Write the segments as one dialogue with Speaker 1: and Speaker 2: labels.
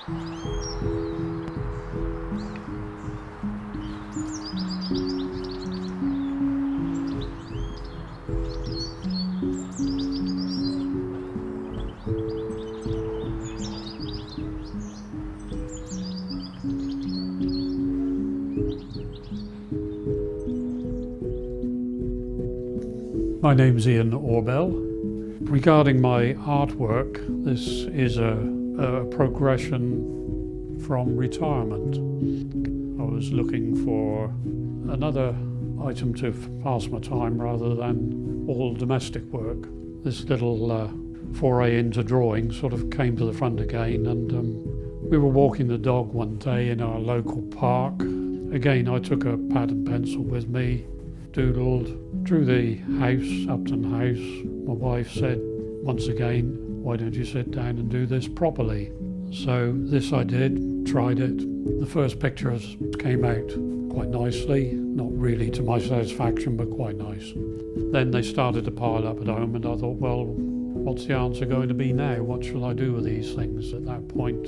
Speaker 1: My name's Ian Orbell. Regarding my artwork, this is a progression from retirement. I was looking for another item to pass my time rather than all domestic work. This little foray into drawing sort of came to the front again, and we were walking the dog one day in our local park. Again, I took a pad and pencil with me, doodled, drew the house, Upton House. My wife said, once again, why don't you sit down and do this properly? So this I did, tried it. The first pictures came out quite nicely, not really to my satisfaction, but quite nice. Then they started to pile up at home, and I thought, well, what's the answer going to be now? What shall I do with these things at that point?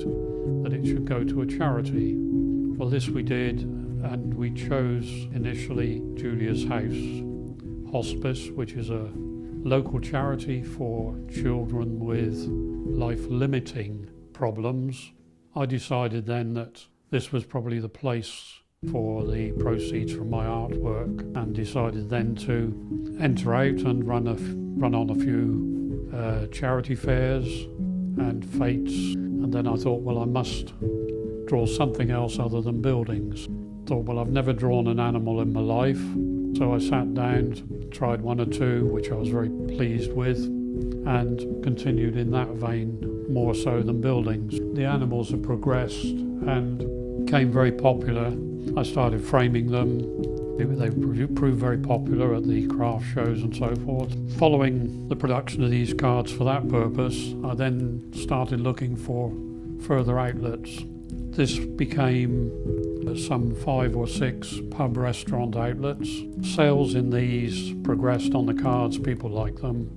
Speaker 1: That it should go to a charity. Well, this we did, and we chose initially Julia's House Hospice, which is a local charity for children with life-limiting problems. I decided then that this was probably the place for the proceeds from my artwork, and decided then to enter out and run on a few charity fairs and fetes. And then I thought, well, I must draw something else other than buildings. Thought, well, I've never drawn an animal in my life. So I sat down, tried one or two, which I was very pleased with, and continued in that vein more so than buildings. The animals have progressed and became very popular. I started framing them. They proved very popular at the craft shows and so forth. Following the production of these cards for that purpose, I then started looking for further outlets. This became some 5 or 6 pub restaurant outlets. Sales in these progressed on the cards, people like them.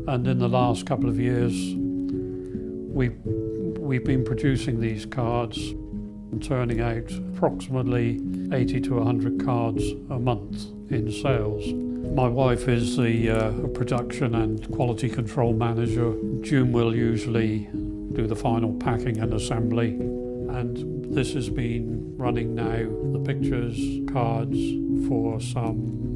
Speaker 1: And in the last couple of years, we've been producing these cards and turning out approximately 80 to 100 cards a month in sales. My wife is the production and quality control manager. June will usually do the final packing and assembly. And this has been running now, the pictures, cards, for some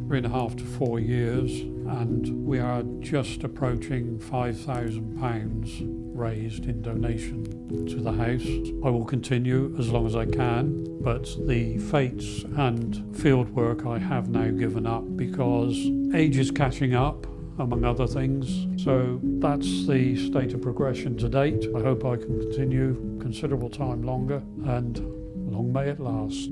Speaker 1: 3.5 to 4 years, and we are just approaching £5,000 raised in donation to the house. I will continue as long as I can, but the fetes and field work I have now given up because age is catching up, among other things. So that's the state of progression to date. I hope I can continue considerable time longer, and long may it last.